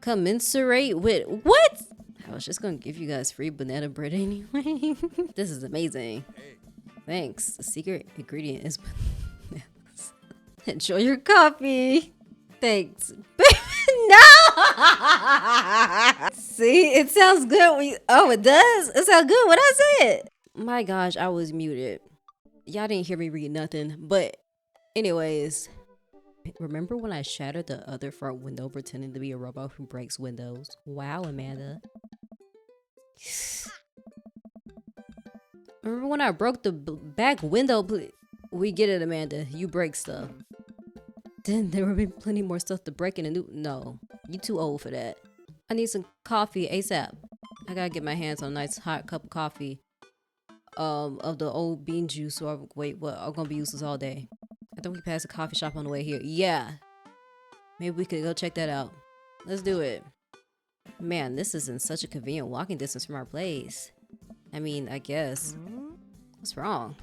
commensurate with what? I was just gonna give you guys free banana bread anyway. This is amazing. Thanks. The secret ingredient is bananas. Enjoy your coffee. Thanks. No! See, it sounds good. Oh, it does? It sounds good when I say it. My gosh, I was muted. Y'all didn't hear me read nothing. But anyways, remember when I shattered the other front window pretending to be a robot who breaks windows? Wow, Amanda. Remember when I broke the back window? We get it, Amanda. You break stuff. Then there will be plenty more stuff to break in a new... No, you too old for that. I need some coffee ASAP. I gotta get my hands on a nice hot cup of coffee. Of the old bean juice. So wait, what? I'm gonna be useless all day. I think we passed a coffee shop on the way here. Yeah. Maybe we could go check that out. Let's do it. Man, this is in such a convenient walking distance from our place. I mean, I guess. What's wrong?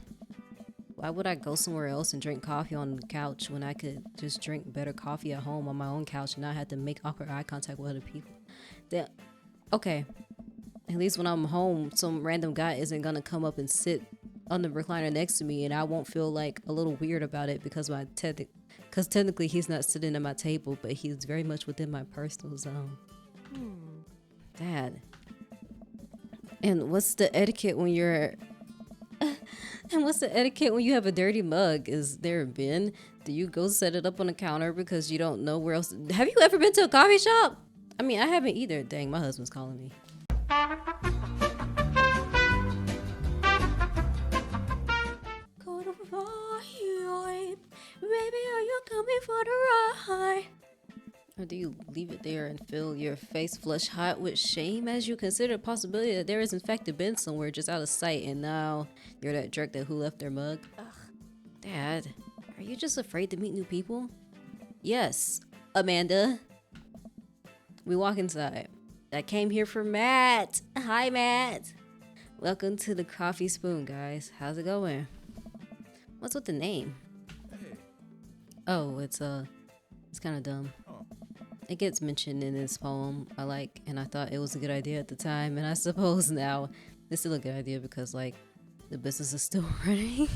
Why would I go somewhere else and drink coffee on the couch when I could just drink better coffee at home on my own couch and not have to make awkward eye contact with other people? Okay. At least when I'm home, some random guy isn't gonna come up and sit on the recliner next to me and I won't feel like a little weird about it because technically he's not sitting at my table, but he's very much within my personal zone. Dad. And what's the etiquette when you're... And what's the etiquette when you have a dirty mug? Is there a bin? Do you go set it up on the counter because you don't know where else? Have you ever been to a coffee shop? I mean, I haven't either. Dang, my husband's calling me. Baby, are you coming for the ride? Or do you leave it there and feel your face flush hot with shame as you consider the possibility that there is in fact a bin somewhere just out of sight and now you're that jerk who left their mug? Ugh. Dad, are you just afraid to meet new people? Yes, Amanda. We walk inside. I came here for Matt. Hi, Matt. Welcome to the Coffee Spoon, guys. How's it going? What's with the name? Oh, it's kind of dumb. It gets mentioned in this poem I like, and I thought it was a good idea at the time, and I suppose now it's still a good idea because, like, the business is still running.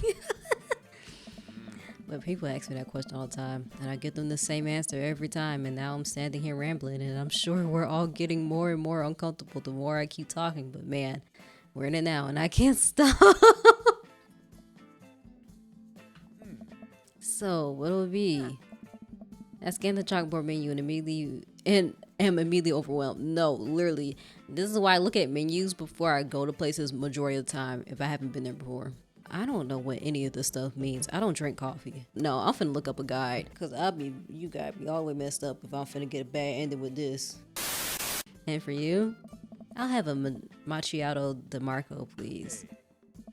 But people ask me that question all the time, and I give them the same answer every time, and now I'm standing here rambling, and I'm sure we're all getting more and more uncomfortable the more I keep talking, but man, we're in it now, and I can't stop. So, what'll it be? I scanned the chalkboard menu and am immediately overwhelmed. No, literally. This is why I look at menus before I go to places majority of the time if I haven't been there before. I don't know what any of this stuff means. I don't drink coffee. No, I'm finna look up a guide because you gotta be all the way messed up if I'm finna get a bad ending with this. And for you, I'll have a macchiato de Marco, please.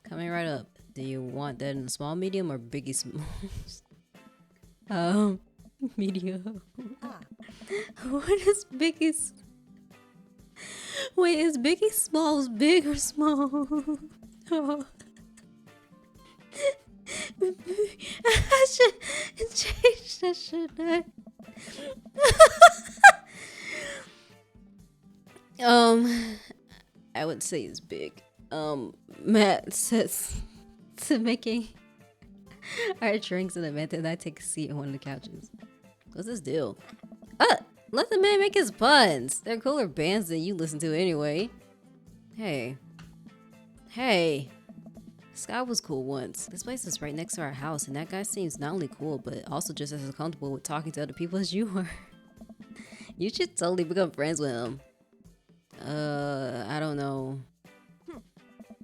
Coming right up. Do you want that in small, medium, or biggie smalls? Medium. What is Biggie? Wait, is Biggie Smalls big or small? Oh. I should change that, shouldn't I? I would say it's big. Matt says to making our drinks in the method and I take a seat on one of the couches. What's this deal? Let the man make his puns. They're cooler bands than you listen to anyway. Hey. Sky was cool once. This place is right next to our house and that guy seems not only cool but also just as comfortable with talking to other people as you are. You should totally become friends with him. I don't know.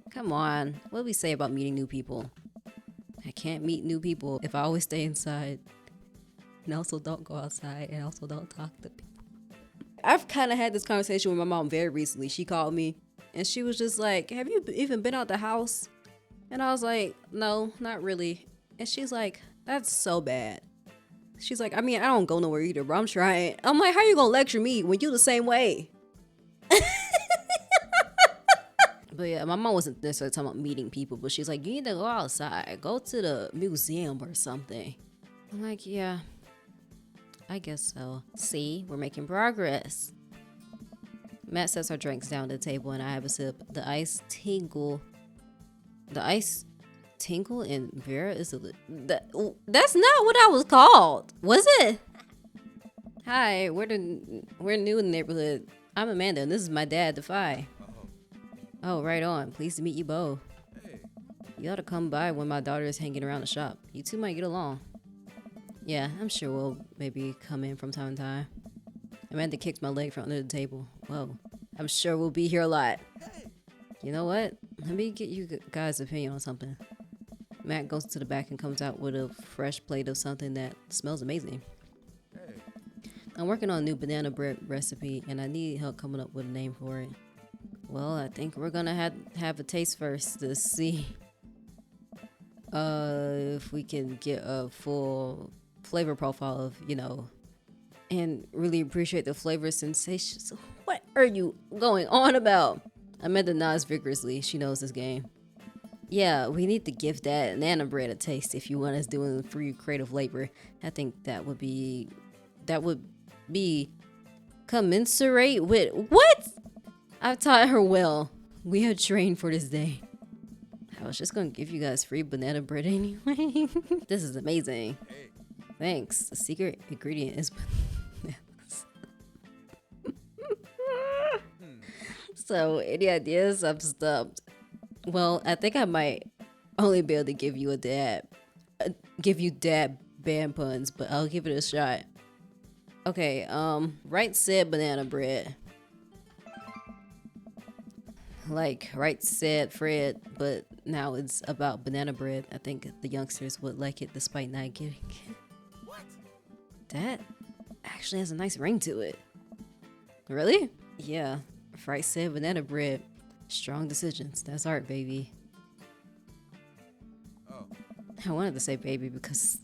Come on. What do we say about meeting new people? I can't meet new people if I always stay inside. And also don't go outside and also don't talk to people. I've kind of had this conversation with my mom very recently. She called me and she was just like, have you even been out the house? And I was like, no, not really. And she's like, that's so bad. She's like, I mean, I don't go nowhere either, but I'm trying. I'm like, how you gonna lecture me when you the same way? But yeah, my mom wasn't necessarily talking about meeting people, but she's like, you need to go outside. Go to the museum or something. I'm like, yeah, I guess so. See, we're making progress. Matt sets our drinks down at the table and I have a sip. The ice tingle and Vera is that's not what I was called, was it? Hi, we're new in the neighborhood. I'm Amanda and this is my dad, Defy. Oh, right on. Pleased to meet you both. You ought to come by when my daughter is hanging around the shop. You two might get along. Yeah, I'm sure we'll maybe come in from time to time. Amanda kicked my leg from under the table. Whoa, I'm sure we'll be here a lot. You know what? Let me get you guys' opinion on something. Matt goes to the back and comes out with a fresh plate of something that smells amazing. I'm working on a new banana bread recipe and I need help coming up with a name for it. Well, I think we're gonna have a taste first to see if we can get a full flavor profile of, and really appreciate the flavor sensations. What are you going on about? Amanda nods vigorously. She knows this game. Yeah, we need to give that banana bread a taste if you want us doing free creative labor. I think that would be commensurate with what? I've taught her well. We have trained for this day. I was just gonna give you guys free banana bread anyway. This is amazing. Thanks. The secret ingredient is bananas. So, any ideas? I'm stumped. Well, I think I might only be able to give you dad band puns, but I'll give it a shot. Okay, right said banana bread. Like right said Fred, but now it's about banana bread. I think the youngsters would like it despite not getting it. What? That actually has a nice ring to it. Really? Yeah, right said banana bread. Strong decisions. That's art, baby. Oh. I wanted to say baby because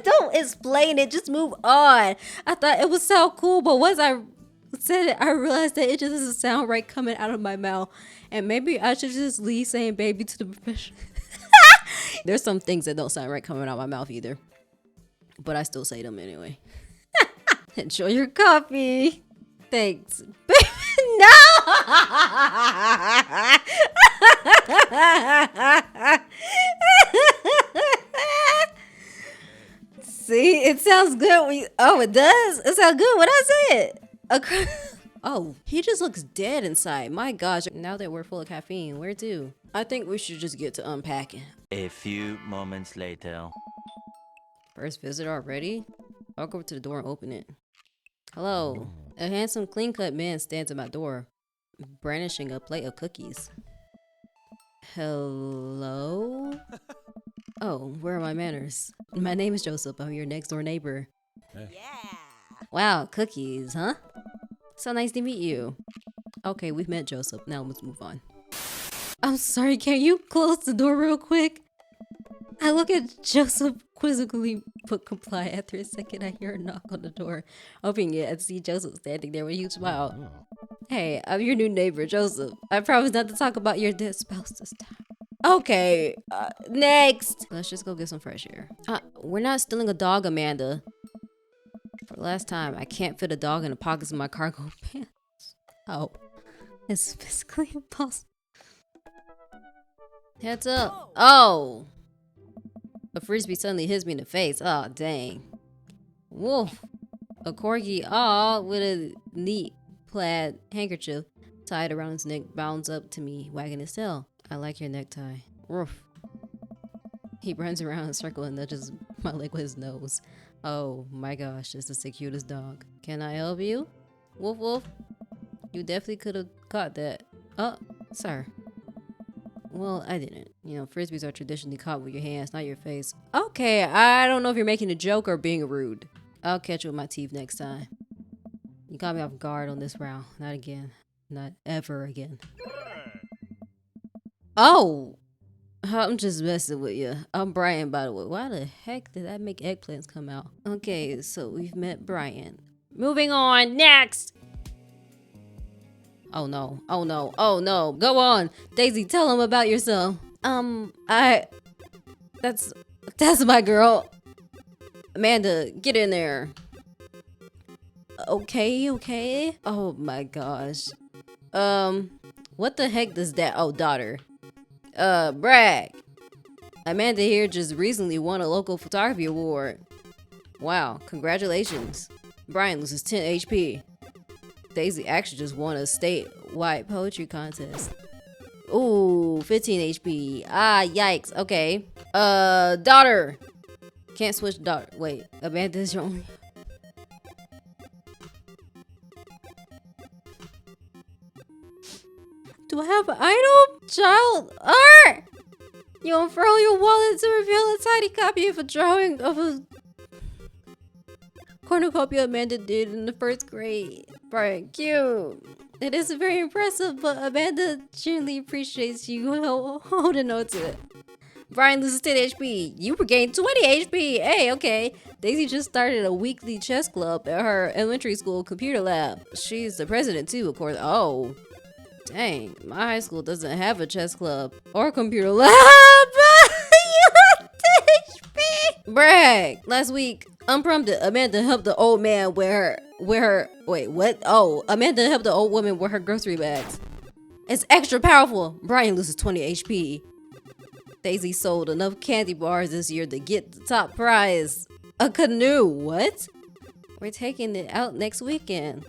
don't explain it, just move on. I thought it was so cool, but once I said it, I realized that it just doesn't sound right coming out of my mouth. And maybe I should just leave saying baby to the professional. There's some things that don't sound right coming out of my mouth either, but I still say them anyway. Enjoy your coffee. Thanks. No! See, it sounds good. Oh, it does? It sounds good when I say it. Oh, he just looks dead inside. My gosh, now that we're full of caffeine, where to? I think we should just get to unpacking. A few moments later. First visit already? I'll go to the door and open it. Hello. A handsome, clean-cut man stands at my door, brandishing a plate of cookies. Hello? Oh, where are my manners? My name is Joseph. I'm your next-door neighbor. Yeah. Wow, cookies, huh? So nice to meet you. Okay, we've met Joseph. Now let's move on. I'm sorry, can you close the door real quick? I look at Joseph quizzically but comply. After a second, I hear a knock on the door. Opening it, I see Joseph standing there with a huge smile. Hey, I'm your new neighbor, Joseph. I promise not to talk about your dead spouse this time. Okay, next. Let's just go get some fresh air. We're not stealing a dog, Amanda. For the last time, I can't fit a dog in the pockets of my cargo pants. Oh, it's physically impossible. Heads up. Oh! A frisbee suddenly hits me in the face. Oh, dang. Woof. A corgi, with a neat plaid handkerchief tied around his neck, bounds up to me, wagging his tail. I like your necktie. Woof. He runs around in a circle and nudges my leg with his nose. Oh my gosh, this is the cutest dog. Can I help you? Woof woof. You definitely could have caught that. Oh, sir. Well, I didn't. You know, frisbees are traditionally caught with your hands, not your face. Okay, I don't know if you're making a joke or being rude. I'll catch you with my teeth next time. You caught me off guard on this round. Not again. Not ever again. Oh! I'm just messing with you. I'm Brian, by the way. Why the heck did that make eggplants come out? Okay, so we've met Brian. Moving on, next! Oh no, oh no, oh no. Go on. Daisy, tell him about yourself. That's my girl. Amanda, get in there. Okay. Oh my gosh. What the heck does that? Oh, daughter. Brag. Amanda here just recently won a local photography award. Wow, congratulations. Brian loses 10 HP. Daisy actually just won a statewide poetry contest. Ooh, 15 HP. Ah, yikes. Okay. Daughter. Can't switch daughter. Wait, Amanda's your only. Do I have an item? Child art! You unfurl your wallet to reveal a tiny copy of a drawing of a cornucopia Amanda did in the 1st grade. Brian, cute. It is very impressive, but Amanda genuinely appreciates you holding on to it. Brian loses 10 HP. You regained 20 HP. Hey, okay. Daisy just started a weekly chess club at her elementary school computer lab. She's the president too, of course. Oh. Dang, my high school doesn't have a chess club or computer lab. Brag. Last week, unprompted, Amanda helped the old man wait, what? Oh, Amanda helped the old woman with her grocery bags. It's extra powerful. Brian loses 20 HP. Daisy sold enough candy bars this year to get the top prize. A canoe. What? We're taking it out next weekend.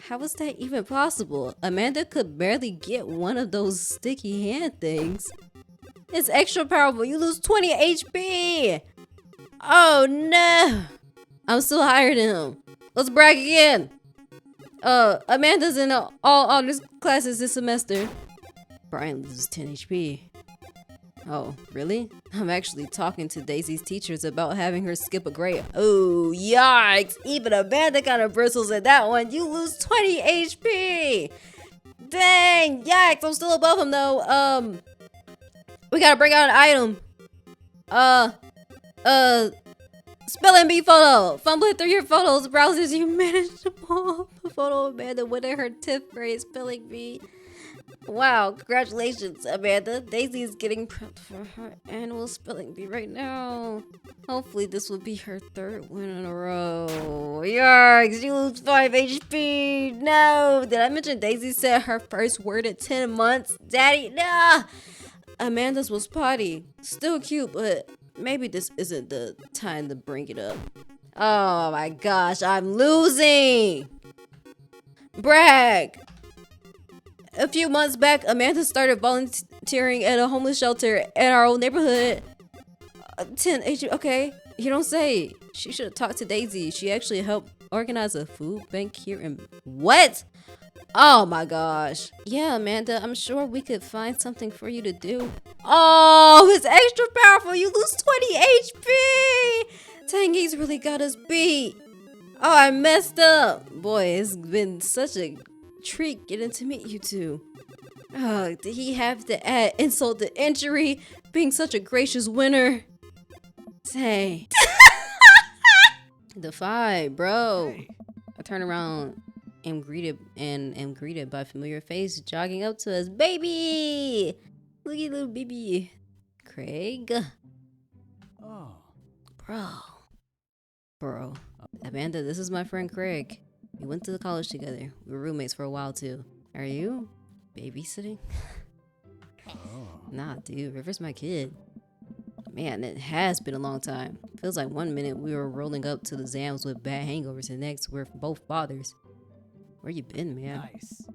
How is that even possible? Amanda could barely get one of those sticky hand things. It's extra powerful. You lose 20 HP. Oh no. I'm still higher than him. Let's brag again. Amanda's in all honors classes this semester. Brian loses 10 HP. Oh, really? I'm actually talking to Daisy's teachers about having her skip a grade. Oh, yikes! Even Amanda kind of bristles at that one. You lose 20 HP! Dang, yikes! I'm still above him though. We gotta bring out an item. Spelling bee photo. Fumbling through your photos browsers, you managed to pull up a photo of Amanda winning her 10th grade spelling bee. Wow, congratulations, Amanda. Daisy is getting prepped for her annual spelling bee right now. Hopefully this will be her 3rd win in a row. Yarks, you lose 5 HP. No, did I mention Daisy said her first word in 10 months? Daddy, nah. Amanda's was potty. Still cute, but maybe this isn't the time to bring it up. Oh my gosh, I'm losing. Brag. A few months back, Amanda started volunteering at a homeless shelter in our old neighborhood. 10 HP, okay. You don't say. She should have talked to Daisy. She actually helped organize a food bank here in... What? Oh my gosh. Yeah, Amanda, I'm sure we could find something for you to do. Oh, it's extra powerful. You lose 20 HP. Dang, he's really got us beat. Oh, I messed up. Boy, it's been such a treat getting to meet you two. Oh, did he have to add insult to injury, being such a gracious winner? Dang. Defy, bro. Hey. I turn around and am greeted by a familiar face jogging up to us. Baby! Look at little baby. Craig. Oh. Bro. Amanda, this is my friend Craig. We went to college together. We were roommates for a while too. Are you babysitting? Oh. Nah, dude. River's my kid. Man, it has been a long time. Feels like one minute we were rolling up to the Zams with bad hangovers and next we're both fathers. Where you been, man? Nice.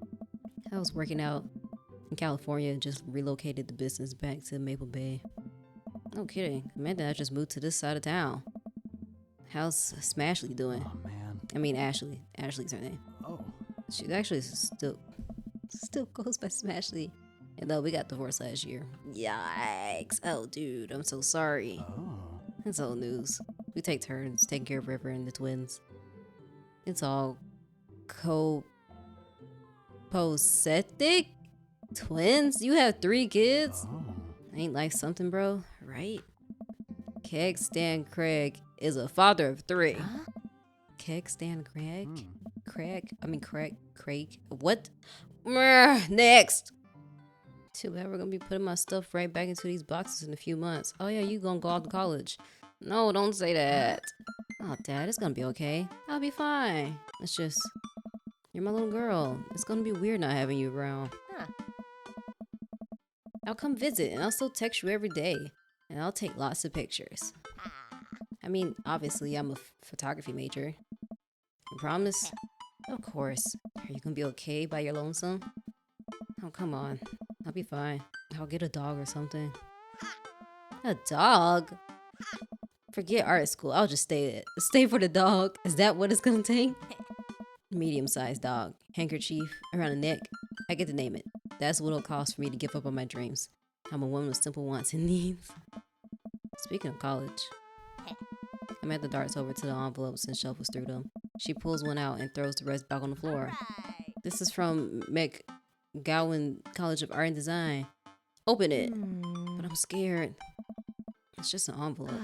I was working out in California and just relocated the business back to Maple Bay. No kidding. Amanda and I just moved to this side of town. How's Smashley doing? Oh man. I mean Ashley. Ashley's her name. Oh. She actually still goes by Smashley. And though we got divorced last year. Yikes. Oh dude, I'm so sorry. Oh. It's old news. We take turns taking care of River and the twins. It's all copacetic? Twins? You have 3 kids? Oh. Ain't life something, bro? Right? Keg Stan Craig is a father of 3. Huh? Keg Stan Craig? Hmm. Craig. What? Next! Too bad we're gonna be putting my stuff right back into these boxes in a few months. Oh yeah, you gonna go off to college. No, don't say that. Oh, Dad, it's gonna be okay. I'll be fine. It's just, you're my little girl. It's gonna be weird not having you around. Huh. I'll come visit and I'll still text you every day. And I'll take lots of pictures. I mean, obviously, I'm a photography major. You promise? Of course. Are you gonna be okay by your lonesome? Oh, come on. I'll be fine. I'll get a dog or something. A dog? Forget art school. I'll just stay for the dog. Is that what it's gonna take? Medium-sized dog. Handkerchief around the neck. I get to name it. That's what it'll cost for me to give up on my dreams. I'm a woman with simple wants and needs. Speaking of college, I met the darts over to the envelopes and shuffles through them. She pulls one out and throws the rest back on the floor. Right. This is from McGowan College of Art and Design. Open it. But I'm scared. It's just an envelope.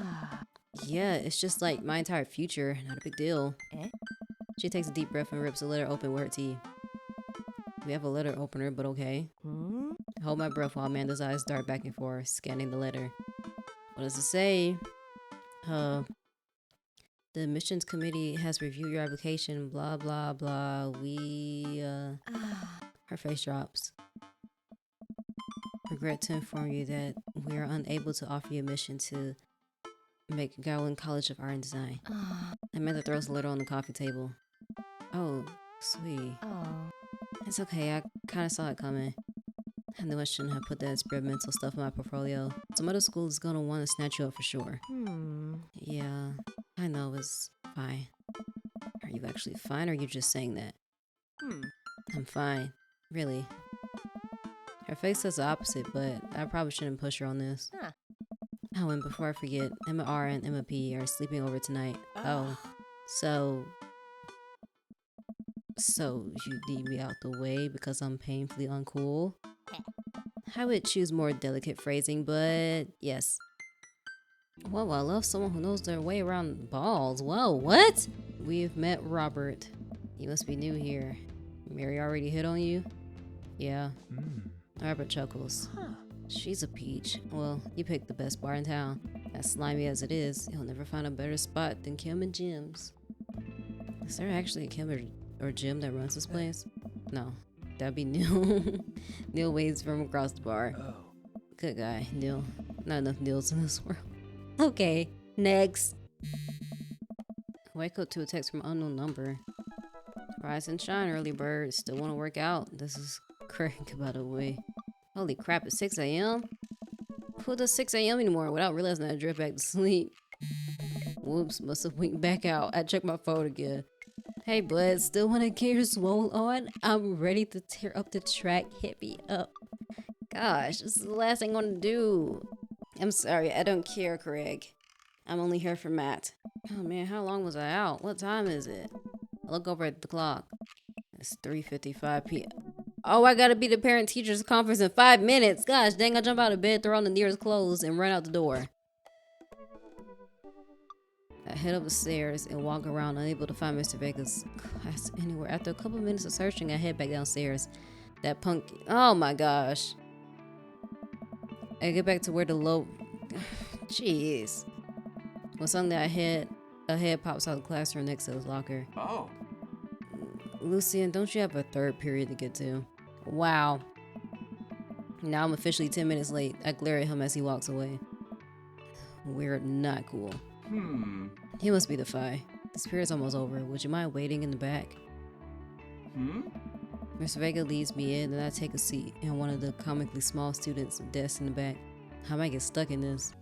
Yeah, it's just like my entire future. Not a big deal. She takes a deep breath and rips the letter open with her teeth. We have a letter opener, but okay. I hold my breath while Amanda's eyes dart back and forth, scanning the letter. What does it say? The admissions committee has reviewed your application, blah, blah, blah. Her face drops. Regret to inform you that we are unable to offer you admission to McGowan College of Art and Design. Amanda throws the letter on the coffee table. Oh, sweet. It's okay, I kind of saw it coming. I knew I shouldn't have put that experimental stuff in my portfolio. Some other school is gonna want to snatch you up for sure. Yeah, I know, it's fine. Are you actually fine, or are you just saying that? I'm fine. Really. Her face says the opposite, but I probably shouldn't push her on this. Oh, and before I forget, Emma R and Emma P are sleeping over tonight. Oh, so you need me out the way because I'm painfully uncool? I would choose more delicate phrasing, but yes. Whoa, I love someone who knows their way around balls. Whoa, what? We've met Robert. You must be new here. Mary already hit on you? Yeah. Robert chuckles. She's a peach. Well, you picked the best bar in town. As slimy as it is, you'll never find a better spot than Kim and Jim's. Is there actually a Kim or Jim that runs this place? No. That'd be Neil. Neil waves from across the bar. Good guy, Neil. Not enough Neils in this world. Okay, next. Wake up to a text from unknown number. Rise and shine, early bird. Still want to work out. This is Craig, by the way. Holy crap, it's 6 a.m.? Who does 6 a.m. anymore without realizing I drift back to sleep? Whoops, must have winked back out. I checked my phone again. Hey, bud, still want to get your swole on? I'm ready to tear up the track. Hit me up. Gosh, this is the last thing I want to do. I'm sorry, I don't care, Craig. I'm only here for Matt. Oh man, how long was I out? What time is it? I look over at the clock. It's 3:55 p.m. Oh, I gotta be the parent-teachers conference in 5 minutes. Gosh, dang, I jump out of bed, throw on the nearest clothes, and run out the door. I head up the stairs and walk around, unable to find Mr. Vega's class anywhere. After a couple minutes of searching, I head back downstairs. That punk... Oh my gosh. I get back to where the low... Jeez. When suddenly a head pops out of the classroom next to his locker. Oh. Lucian, don't you have a third period to get to? Wow. Now I'm officially 10 minutes late. I glare at him as he walks away. We're not cool. He must be the Phi. This period's almost over. Would you mind waiting in the back? Mr. Vega leads me in, and I take a seat in one of the comically small students' desks in the back. I might get stuck in this.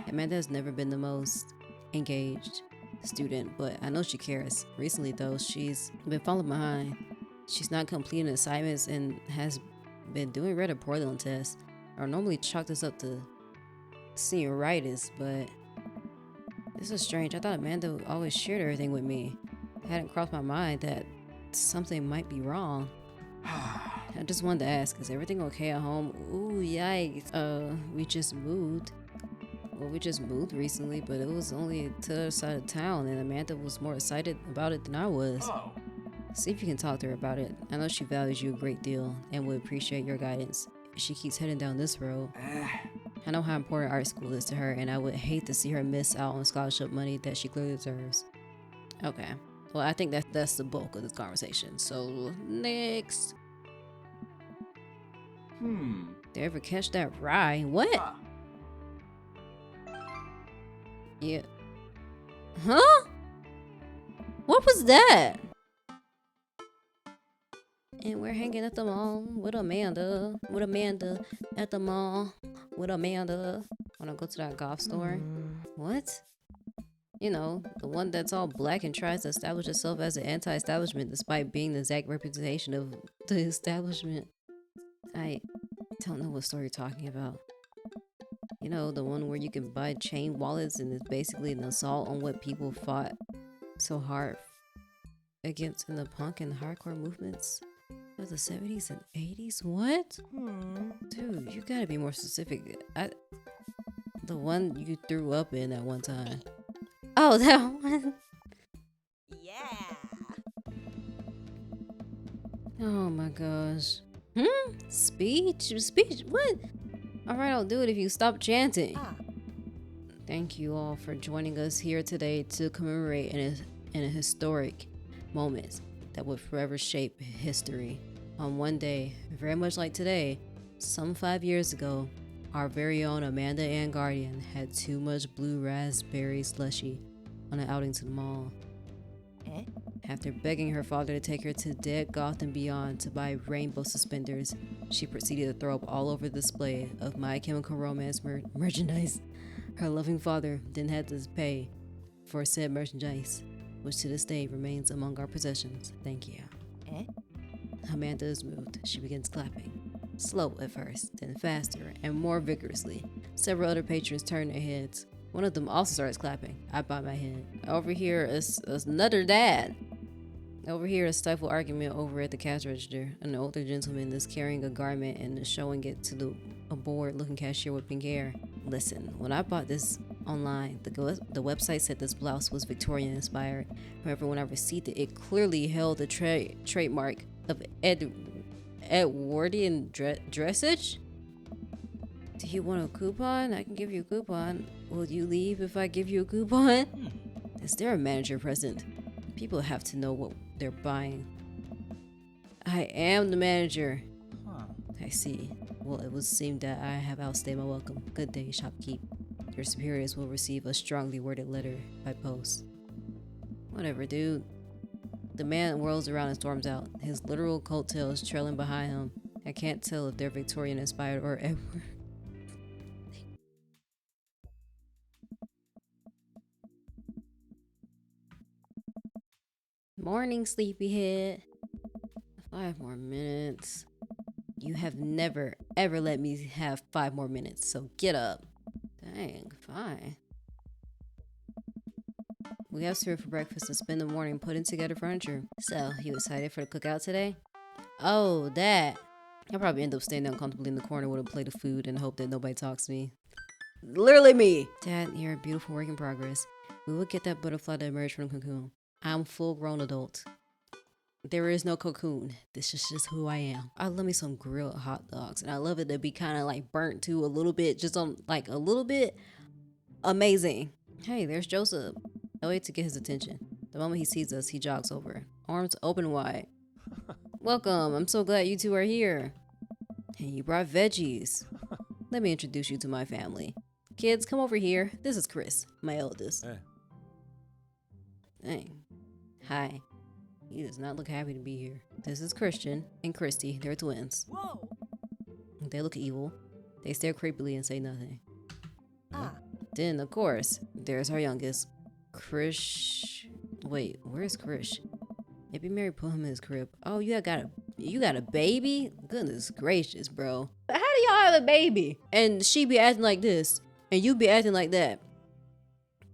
Amanda has never been the most engaged student, but I know she cares. Recently, though, she's been falling behind. She's not completing assignments and has been doing rather poorly on tests. I normally chalk this up to senioritis, but this is strange. I thought Amanda always shared everything with me. It hadn't crossed my mind that something might be wrong. I just wanted to ask, is everything okay at home? Ooh, yikes. We just moved. Well, we just moved recently, but it was only to the other side of town, and Amanda was more excited about it than I was. See if you can talk to her about it. I know she values you a great deal and would appreciate your guidance if she keeps heading down this road. I know how important art school is to her, and I would hate to see her miss out on scholarship money that she clearly deserves. Okay. Well, I think that's the bulk of this conversation. So, next. Did you ever catch that rye? What? Yeah. Huh? What was that? And we're hanging at the mall with Amanda. At the mall with Amanda. Wanna go to that goth store? What? You know, the one that's all black and tries to establish itself as an anti-establishment despite being the exact representation of the establishment. I don't know what store you're talking about. You know, the one where you can buy chain wallets and it's basically an assault on what people fought so hard against in the punk and hardcore movements of the 70s and 80s? What? Dude, you gotta be more specific. The one you threw up in at one time. Oh, that one. Yeah. Oh my gosh. Speech? What? Alright, I'll do it if you stop chanting. Thank you all for joining us here today to commemorate in a historic moment that would forever shape history. On one day, very much like today, some 5 years ago, our very own Amanda Ann Guardian had too much blue raspberry slushy on an outing to the mall. After begging her father to take her to Dead Goth and Beyond to buy rainbow suspenders, she proceeded to throw up all over the display of My Chemical Romance merchandise. Her loving father then had to pay for said merchandise, which to this day remains among our possessions. Thank you. Amanda is moved. She begins clapping. Slow at first, then faster and more vigorously. Several other patrons turn their heads. One of them also starts clapping. I bob my head. Over here is another dad. Over here, a stifled argument over at the cash register. An older gentleman is carrying a garment and is showing it to a bored-looking cashier with pink hair. Listen, when I bought this online, the website said this blouse was Victorian-inspired. However, when I received it, it clearly held the trademark of Edwardian dressage. Do you want a coupon? I can give you a coupon. Will you leave if I give you a coupon? Is there a manager present? People have to know what they're buying. I am the manager. I see. Well, it would seem that I have outstayed my welcome. Good day, shopkeep. Your superiors will receive a strongly worded letter by post. Whatever, dude. The man whirls around and storms out, his literal coattails trailing behind him. I can't tell if they're Victorian inspired or Edward. Morning, sleepyhead. 5 more minutes. You have never, ever let me have 5 more minutes, so get up. Dang, fine. We have cereal for breakfast and spend the morning putting together furniture. So, you excited for the cookout today? Oh, that. I'll probably end up staying uncomfortably in the corner with a plate of food and hope that nobody talks to me. Literally me! Dad, you're a beautiful work in progress. We will get that butterfly to emerge from the cocoon. I'm a full-grown adult. There is no cocoon. This is just who I am. I love me some grilled hot dogs, and I love it to be kind of like burnt too a little bit, just on like a little bit. Amazing. Hey, there's Joseph. I wait to get his attention. The moment he sees us, he jogs over, arms open wide. Welcome. I'm so glad you two are here. And you brought veggies. Let me introduce you to my family. Kids, come over here. This is Chris, my eldest. Hey. Dang. Hi. He does not look happy to be here. This is Christian and Christy. They're twins. Whoa. They look evil. They stare creepily and say nothing. Then, of course, there's our youngest, Krish. Wait, where's Krish? Maybe Mary put him in his crib. Oh, you got a baby? Goodness gracious, bro. How do y'all have a baby? And she be acting like this, and you be acting like that.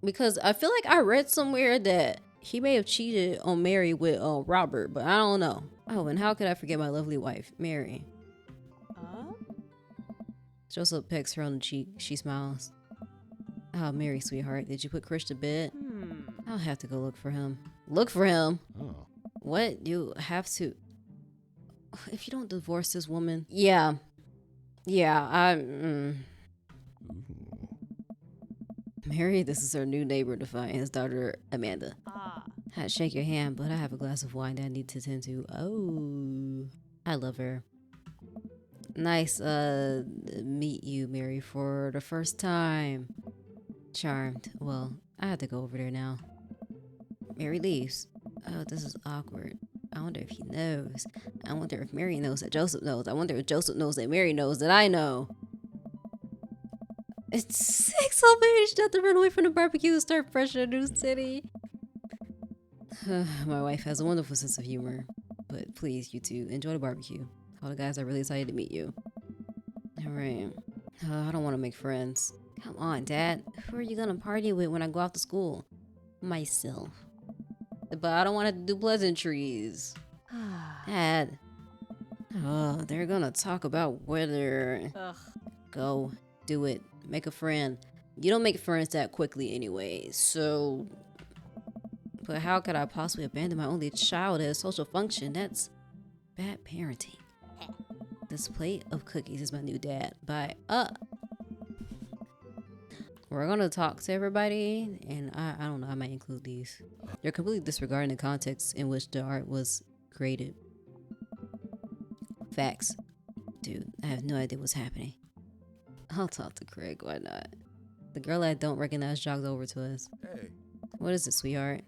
Because I feel like I read somewhere that he may have cheated on Mary with Robert, but I don't know. Oh, and how could I forget my lovely wife, Mary? Joseph pecks her on the cheek. She smiles. Oh, Mary, sweetheart, did you put Krish to bed? I'll have to go look for him. Look for him? Oh. What? You have to... If you don't divorce this woman... Yeah, Mary, this is our new neighbor, Define, his daughter, Amanda. I'd shake your hand, but I have a glass of wine that I need to tend to. Oh, I love her. Nice, meet you, Mary, for the first time. Charmed. Well, I have to go over there now. Mary leaves. Oh, this is awkward. I wonder if he knows. I wonder if Mary knows that Joseph knows. I wonder if Joseph knows that Mary knows that I know. It's 6 of age, not to run away from the barbecue and start fresh in a new city. My wife has a wonderful sense of humor. But please, you two, enjoy the barbecue. All the guys are really excited to meet you. Alright. I don't want to make friends. Come on, Dad. Who are you gonna party with when I go off to school? Myself. But I don't want to do pleasantries. Dad. Oh, they're gonna talk about whether... Go. Do it. Make a friend. You don't make friends that quickly anyway, so... But how could I possibly abandon my only child at a social function? That's bad parenting. This plate of cookies is my new dad. Bye. We're gonna talk to everybody, and I don't know, I might include these. They're completely disregarding the context in which the art was created. Facts. Dude, I have no idea what's happening. I'll talk to Craig, why not? The girl I don't recognize jogged over to us. Hey. What is it, sweetheart?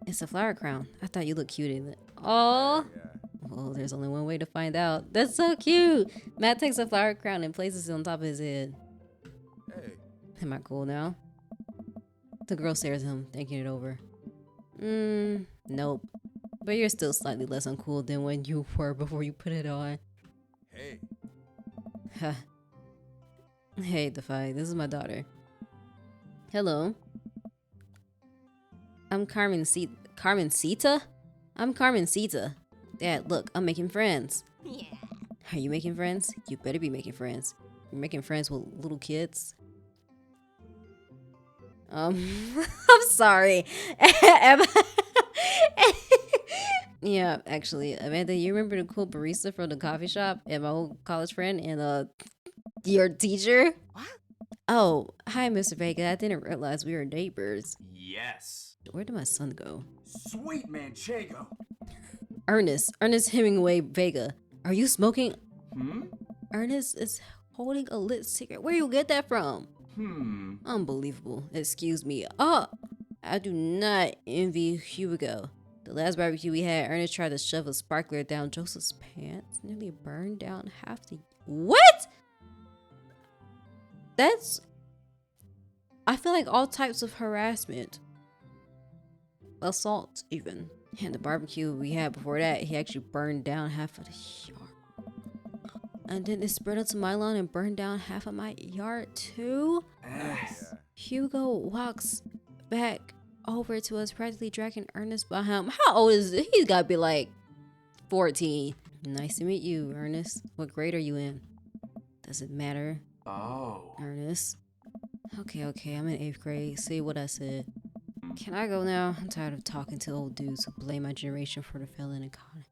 It's a flower crown. I thought you looked cute in it. Oh. Yeah. Well, there's only one way to find out. That's so cute. Matt takes a flower crown and places it on top of his head. Hey. Am I cool now? The girl stares at him, thinking it over. Nope. But you're still slightly less uncool than when you were before you put it on. Hey. Huh. Hey, Defy, this is my daughter. Hello. I'm Carmen Sita? I'm Carmen Sita. Dad, look, I'm making friends. Yeah. Are you making friends? You better be making friends. You're making friends with little kids? I'm sorry. Yeah, actually, Amanda, you remember the cool barista from the coffee shop and my old college friend and your teacher? What? Oh, hi, Mr. Vega. I didn't realize we were neighbors. Yes. Where did my son go? Sweet Manchego. Ernest Hemingway Vega. Are you smoking? Hmm? Ernest is holding a lit cigarette. Where you get that from? Unbelievable. Excuse me. Oh, I do not envy Hugo. The last barbecue we had, Ernest tried to shove a sparkler down Joseph's pants. Nearly burned down half the... What? That's... I feel like all types of harassment. Assault, even. And the barbecue we had before that, he actually burned down half of the yard. And then it spread onto my lawn and burned down half of my yard too? Yes. Hugo walks back over to us, practically dragging Ernest by him. How old is it? He's gotta be like 14. Nice to meet you, Ernest. What grade are you in? Does it matter, Oh. Ernest? Okay, I'm in 8th grade. See what I said. Can I go now? I'm tired of talking to old dudes who blame my generation for the failing economy.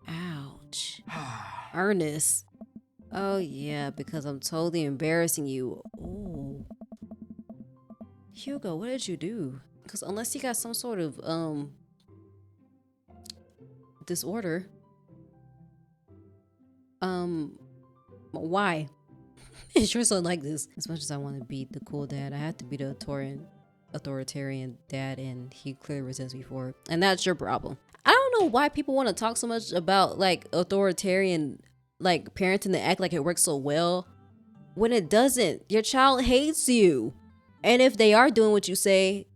Ouch. Ernest. Oh yeah, because I'm totally embarrassing you. Oh. Hugo, what did you do? Because unless you got some sort of disorder. Why? Is your son like this? As much as I want to be the cool dad, I have to be the authoritarian dad, and he clearly resents me for it. And that's your problem. I don't know why people want to talk so much about like authoritarian like parenting and act like it works so well when it doesn't. Your child hates you. And if they are doing what you say,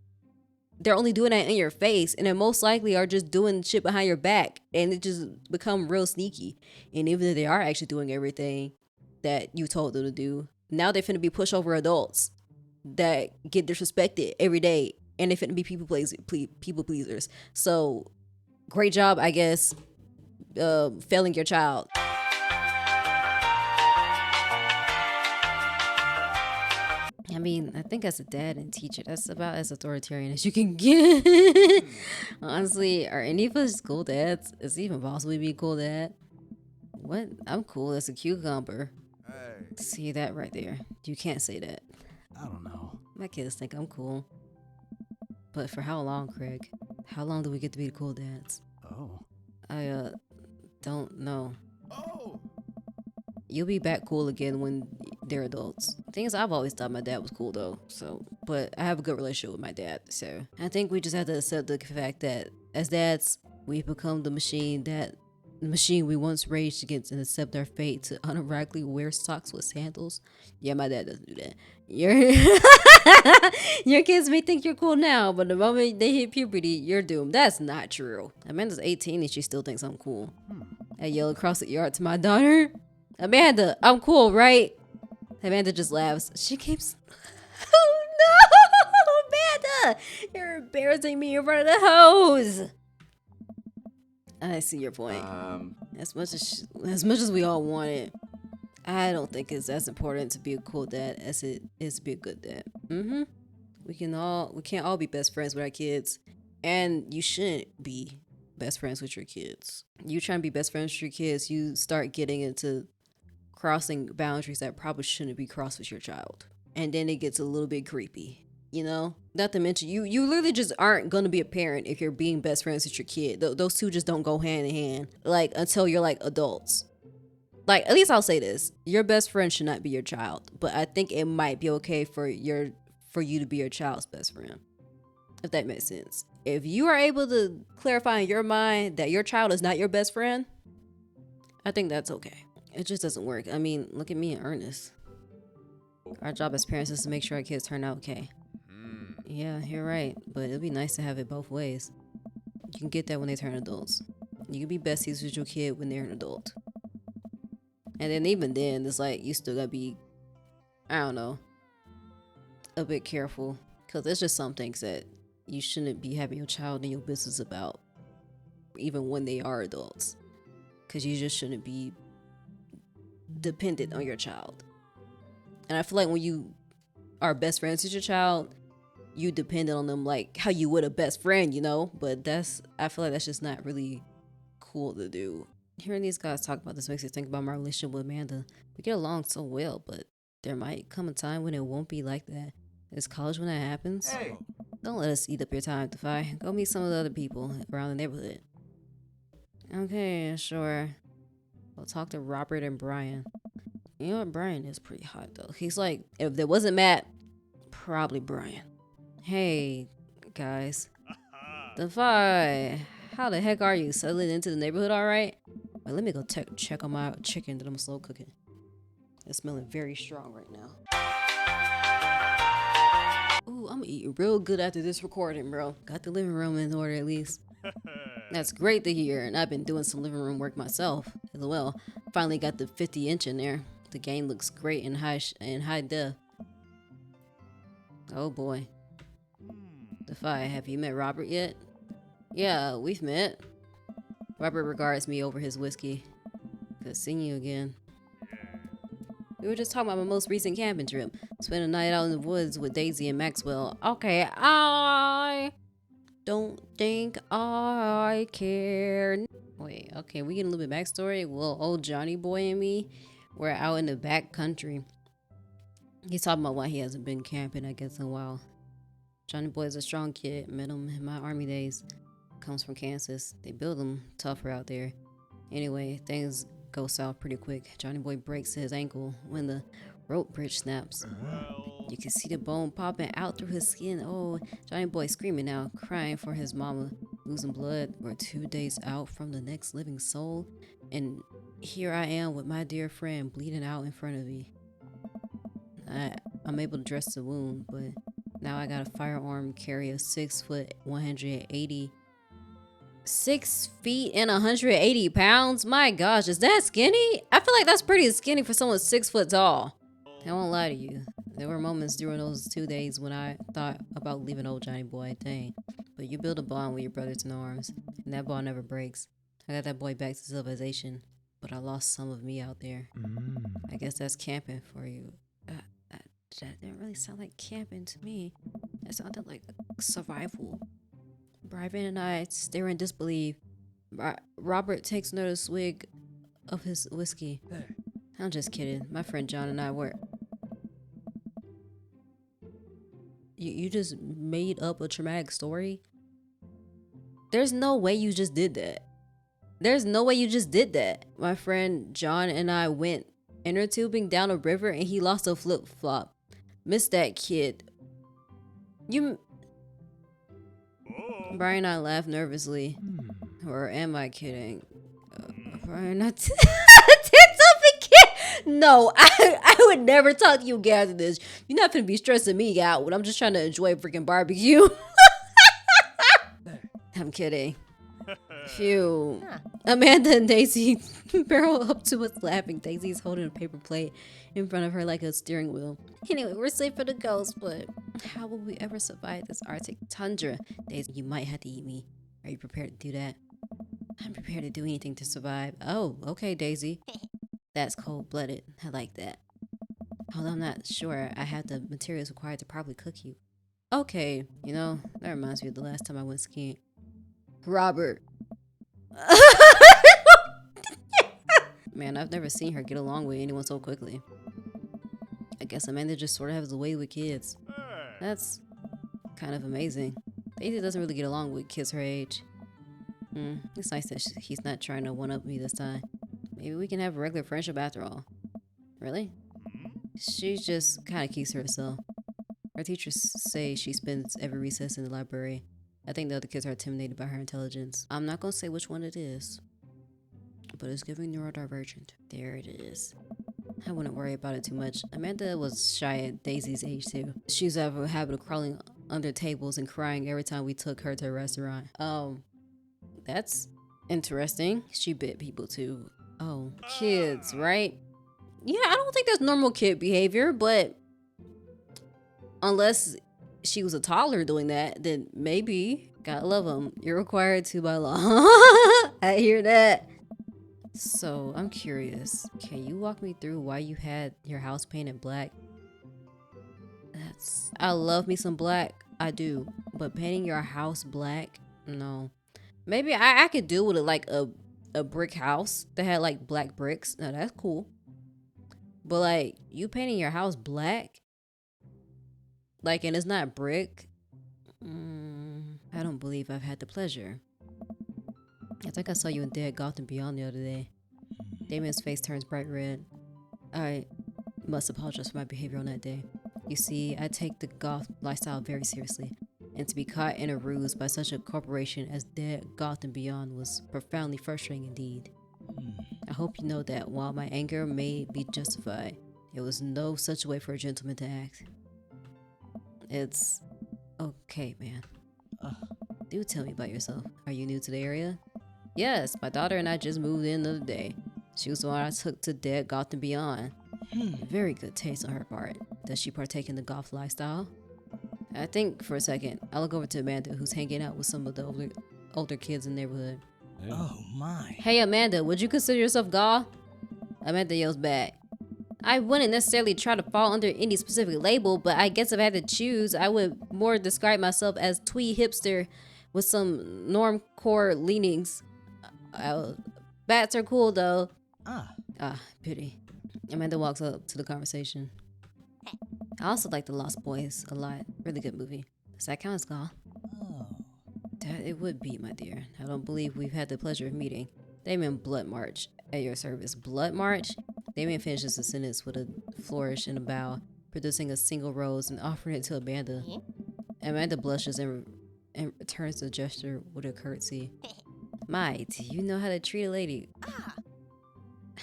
they're only doing that in your face, and they most likely are just doing shit behind your back, and it just become real sneaky. And even if they are actually doing everything that you told them to do, now they're finna be pushover adults that get disrespected every day, and they're finna be people pleasers. So great job, I guess, failing your child. I mean, I think as a dad and teacher, that's about as authoritarian as you can get. Honestly, are any of us cool dads? Is it even possible to be a cool dad? What? I'm cool as a cucumber. Hey. See that right there? You can't say that. I don't know. My kids think I'm cool. But for how long, Craig? How long do we get to be the cool dads? Oh. I don't know. Oh. You'll be back cool again when they're adults. Thing is, I've always thought my dad was cool though. But I have a good relationship with my dad. So I think we just have to accept the fact that as dads, we've become the machine we once raged against, and accept our fate to unironically wear socks with sandals. Yeah, my dad doesn't do that. Your kids may think you're cool now, but the moment they hit puberty, you're doomed. That's not true. Amanda's 18 and she still thinks I'm cool. I yell across the yard to my daughter, Amanda, I'm cool, right? Amanda just laughs. She keeps... Oh no! Amanda! You're embarrassing me in front of the hose! I see your point. As much as we all want it, I don't think it's as important to be a cool dad as it is to be a good dad. We can't all be best friends with our kids, and you shouldn't be best friends with your kids. You trying to be best friends with your kids, you start getting into crossing boundaries that probably shouldn't be crossed with your child, and then it gets a little bit creepy. You know, not to mention you literally just aren't gonna be a parent if you're being best friends with your kid. Those two just don't go hand in hand, like, until you're like adults. Like, at least I'll say this: your best friend should not be your child, but I think it might be okay for you to be your child's best friend, if that makes sense. If you are able to clarify in your mind that your child is not your best friend, I think that's okay. It just doesn't work. I mean, look at me and Ernest. Our job as parents is to make sure our kids turn out okay. Yeah, you're right, but it'd be nice to have it both ways. You can get that when they turn adults. You can be besties with your kid when they're an adult. And then even then, it's like, you still gotta be, I don't know, a bit careful. Because there's just some things that you shouldn't be having your child in your business about, even when they are adults. Because you just shouldn't be dependent on your child. And I feel like when you are best friends with your child, you depend on them like how you would a best friend, you know? But I feel like that's just not really cool to do. Hearing these guys talk about this makes me think about my relationship with Amanda. We get along so well, but there might come a time when it won't be like that. It's college when that happens. Hey. Don't let us eat up your time, Defy. Go meet some of the other people around the neighborhood. Okay, sure. We'll talk to Robert and Brian. You know what? Brian is pretty hot, though. He's like, if there wasn't Matt, probably Brian. Hey, guys. Defy, how the heck are you? Settling into the neighborhood all right? Wait, let me go check on my chicken that I'm slow cooking. It's smelling very strong right now. Ooh, I'm eating real good after this recording, bro. Got the living room in order at least. That's great to hear, and I've been doing some living room work myself as well. Finally got the 50-inch in there. The game looks great in high def. Oh boy. Defy, have you met Robert yet? Yeah, we've met. Robert regards me over his whiskey. Good seeing you again. We were just talking about my most recent camping trip. Spent a night out in the woods with Daisy and Maxwell. Okay, I don't think I care. Wait, okay, we get a little bit backstory. Well, old Johnny boy and me were out in the back country. He's talking about why he hasn't been camping, I guess, in a while. Johnny boy is a strong kid. Met him in my army days. Comes from Kansas. They build him tougher out there. Anyway, things go south pretty quick. Johnny boy breaks his ankle when the rope bridge snaps. You can see the bone popping out through his skin. Oh, Johnny boy screaming now, crying for his mama, losing blood. We're 2 days out from the next living soul, and here I am with my dear friend bleeding out in front of me. I'm able to dress the wound, but now I got a firearm, carry a 6 foot 180. 6 feet and 180 pounds? My gosh, is that skinny? I feel like that's pretty skinny for someone 6 foot tall. I won't lie to you. There were moments during those 2 days when I thought about leaving old Johnny boy, dang. But you build a bond with your brothers in arms, and that bond never breaks. I got that boy back to civilization, but I lost some of me out there. I guess that's camping for you. That didn't really sound like camping to me. It sounded like survival. Brian and I stare in disbelief. Robert takes another swig of his whiskey. I'm just kidding. My friend John and I were. You just made up a traumatic story? There's no way you just did that. There's no way you just did that. My friend John and I went inner tubing down a river and he lost a flip flop. Missed that kid. Brian and I laughed nervously. Or am I kidding? Brian, not did something kid. No, I would never talk to you guys in this. You're not gonna be stressing me out when I'm just trying to enjoy freaking barbecue. I'm kidding. Phew. Amanda and Daisy barrel up to us laughing. Daisy's holding a paper plate in front of her like a steering wheel. Anyway, we're safe for the ghost, but how will we ever survive this Arctic tundra? Daisy, you might have to eat me. Are you prepared to do that? I'm prepared to do anything to survive. Oh, okay, Daisy. That's cold-blooded. I like that. Although I'm not sure I have the materials required to properly cook you. Okay, you know, that reminds me of the last time I went skiing. Robert. Man, I've never seen her get along with anyone so quickly. I guess Amanda just sort of has a way with kids. That's kind of amazing. Daisy doesn't really get along with kids her age. It's nice that he's not trying to one-up me this time. Maybe we can have a regular friendship after all. Really? She just kind of keeps to herself. Her teachers say she spends every recess in the library. I think the other kids are intimidated by her intelligence. I'm not gonna say which one it is, but it's giving neurodivergent. There it is. I wouldn't worry about it too much. Amanda was shy at Daisy's age too. She used to have a habit of crawling under tables and crying every time we took her to a restaurant. That's interesting. She bit people too. Oh, kids, right? Yeah, I don't think that's normal kid behavior, but unless she was a toddler doing that, then maybe. Gotta love them. You're required to by law. I hear that. So, I'm curious. Can you walk me through why you had your house painted black? I love me some black. I do. But painting your house black? No. Maybe I could deal with it like a brick house that had like black bricks. No, that's cool. But like, you painting your house black? Like, and it's not brick? I don't believe I've had the pleasure. I think I saw you in Dead Goth and Beyond the other day. Damien's face turns bright red. I must apologize for my behavior on that day. You see, I take the goth lifestyle very seriously, and to be caught in a ruse by such a corporation as Dead Goth and Beyond was profoundly frustrating indeed. I hope you know that while my anger may be justified, it was no such way for a gentleman to act. It's okay, man. Do tell me about yourself. Are you new to the area? Yes, my daughter and I just moved in the other day. She was the one I took to Dead Goth and Beyond. Very good taste on her part. Does she partake in the goth lifestyle? I think for a second. I look over to Amanda, who's hanging out with some of the older kids in the neighborhood. Oh my. Hey Amanda, would you consider yourself goth? Amanda yells back. I wouldn't necessarily try to fall under any specific label, but I guess if I had to choose, I would more describe myself as twee hipster with some normcore leanings. Bats are cool though. Pity. Amanda walks up to the conversation. I also like The Lost Boys a lot. Really good movie. Does that count as goth? That it would be, my dear. I don't believe we've had the pleasure of meeting. Damien, blood march at your service. Blood march? Damien finishes the sentence with a flourish and a bow, producing a single rose and offering it to Amanda. Amanda blushes and returns the gesture with a curtsy. My, do you know how to treat a lady?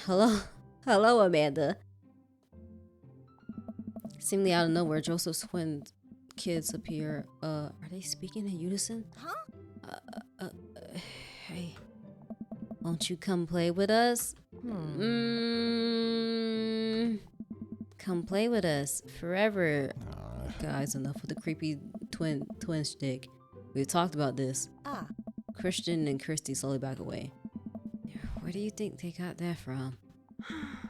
Hello, Amanda. Seemingly out of nowhere, Joseph's twin kids appear. Are they speaking in unison? Hey, won't you come play with us? Come play with us forever. Guys, enough with the creepy twin stick. We've talked about this. Christian and Christy slowly back away. Where do you think they got that from?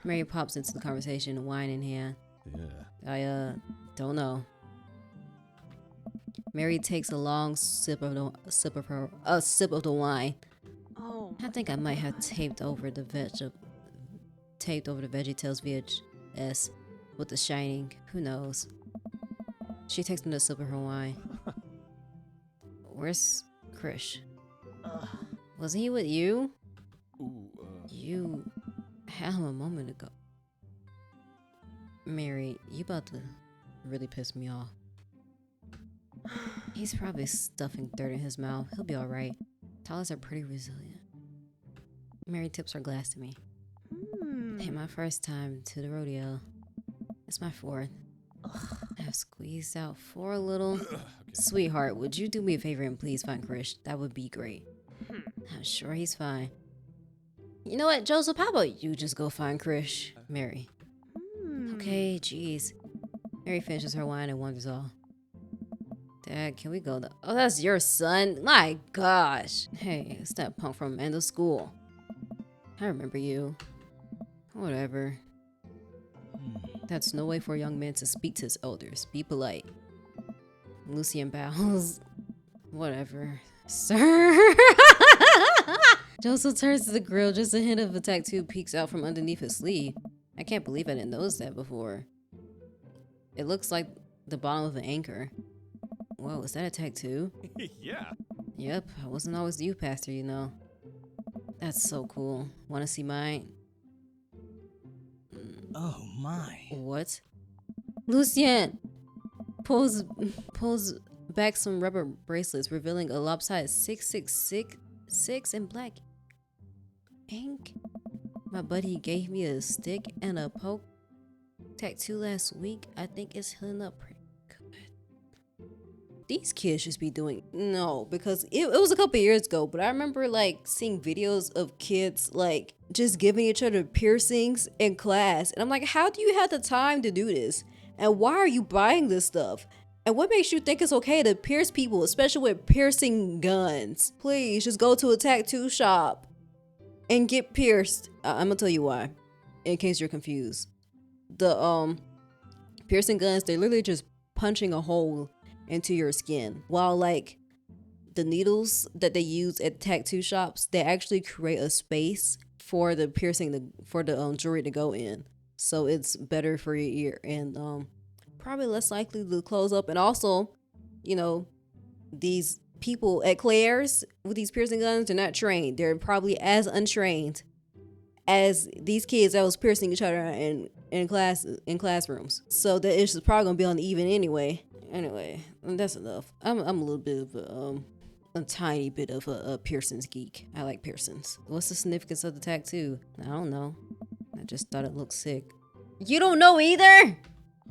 Mary pops into the conversation, wine in hand. I don't know. Mary takes a long sip of the wine. I think I might have taped over the taped over the VeggieTales VHS with the shining. Who knows? She takes him to sip of her wine. Where's Krish? Wasn't he with you? You had him a moment ago. Mary, you about to really piss me off. He's probably stuffing dirt in his mouth. He'll be alright. Toddlers are pretty resilient. Mary tips her glass to me. Ain't my first time to the rodeo. It's my fourth. I've squeezed out 4 little. Sweetheart, would you do me a favor and please find Krish? That would be great. I'm sure he's fine. You know what, Joseph? How about you just go find Krish? Mary. Okay, jeez. Mary finishes her wine and wanders off. Dad, can we go? Oh, that's your son? My gosh. Hey, it's that punk from end of school. I remember you. Whatever. That's no way for a young man to speak to his elders. Be polite. Lucien bows. Whatever. Sir. Joseph turns to the grill. Just a hint of a tattoo peeks out from underneath his sleeve. I can't believe I didn't notice that before. It looks like the bottom of an anchor. Whoa, is that a tattoo? Yeah. Yep, I wasn't always the youth pastor, you know. That's so cool. Wanna see mine? Oh my. What? Lucien pulls back some rubber bracelets, revealing a lopsided 666 in black ink. My buddy gave me a stick and a poke tattoo last week. I think it's healing up pretty good. These kids should be doing no, because it was a couple years ago, but I remember like seeing videos of kids like just giving each other piercings in class, and I'm like, how do you have the time to do this? And why are you buying this stuff? And what makes you think it's okay to pierce people, especially with piercing guns? Please just go to a tattoo shop and get pierced. I'm gonna tell you why, in case you're confused. The piercing guns, they're literally just punching a hole into your skin, while like the needles that they use at tattoo shops, they actually create a space for the piercing for the jewelry to go in, so it's better for your ear and probably less likely to close up. And also, you know, these people at Claire's with these piercing guns, they're not trained. They're probably as untrained as these kids that was piercing each other in classrooms, so that it's probably gonna be on the even anyway. Anyway, that's enough. I'm a little bit of a tiny bit of a piercings geek. I like piercings. What's the significance of the tattoo? I don't know. I just thought it looked sick. You don't know either?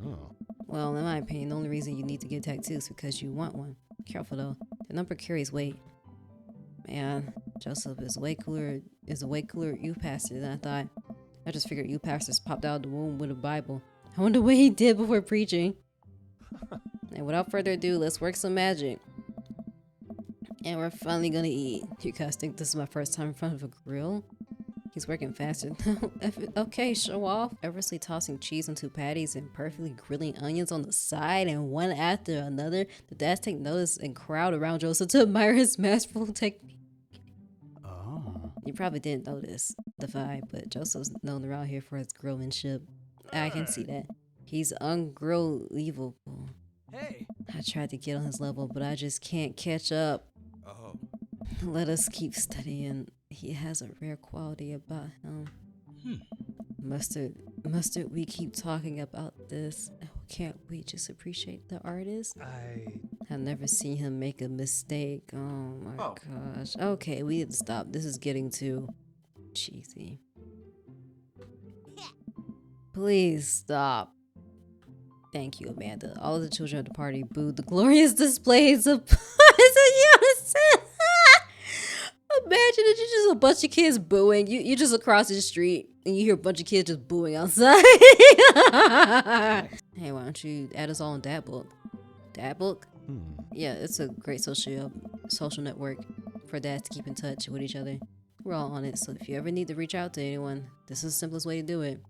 Oh. Well, in my opinion, the only reason you need to get tattoos is because you want one. Careful though. The number carries weight. Man, Joseph is a way cooler youth pastor than I thought. I just figured youth pastors popped out of the womb with a Bible. I wonder what he did before preaching. And without further ado, let's work some magic. And we're finally gonna eat. You guys think this is my first time in front of a grill? He's working faster. Okay, show off. Effortlessly tossing cheese into patties and perfectly grilling onions on the side, and one after another. The dads take notice and crowd around Joseph to admire his masterful technique. Oh. You probably didn't notice the vibe, but Joseph's known around here for his grillmanship. I can see that. He's ungrillable. Hey. I tried to get on his level, but I just can't catch up. Oh. Let us keep studying. He has a rare quality about him. Mustard, we keep talking about this. Oh, can't we just appreciate the artist? I've never seen him make a mistake. Oh my gosh. Okay, we need to stop. This is getting too cheesy. Please stop. Thank you, Amanda. All of the children at the party booed the glorious displays of unison. Imagine that you're just a bunch of kids booing. You're just across the street and you hear a bunch of kids just booing outside. Hey, why don't you add us all on Dad Book? Dad Book? Yeah, it's a great social network for dads to keep in touch with each other. We're all on it, so if you ever need to reach out to anyone, this is the simplest way to do it.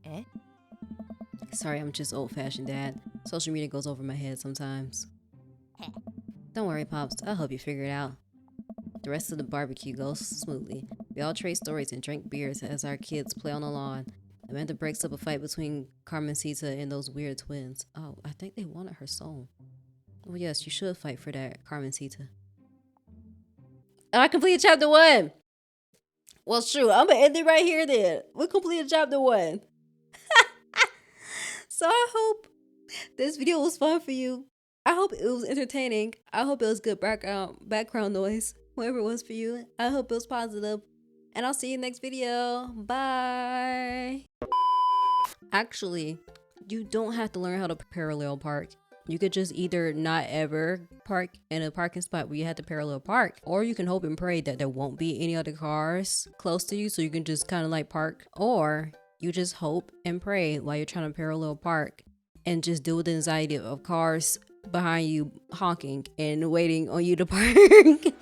Sorry, I'm just old-fashioned, Dad. Social media goes over my head sometimes. Don't worry, Pops. I'll help you figure it out. The rest of the barbecue goes smoothly. We all trade stories and drink beers as our kids play on the lawn. Amanda breaks up a fight between Carmencita and those weird twins. Oh, I think they wanted her soul. Oh yes, you should fight for that, Carmencita. Oh, I completed chapter 1. Well, shoot, I'm gonna end it right here then. We completed chapter 1. So I hope this video was fun for you. I hope it was entertaining. I hope it was good background noise, whatever it was for you. I hope it was positive. And I'll see you next video. Bye. Actually, you don't have to learn how to parallel park. You could just either not ever park in a parking spot where you have to parallel park, or you can hope and pray that there won't be any other cars close to you so you can just kind of like park, or you just hope and pray while you're trying to parallel park and just deal with the anxiety of cars behind you honking and waiting on you to park.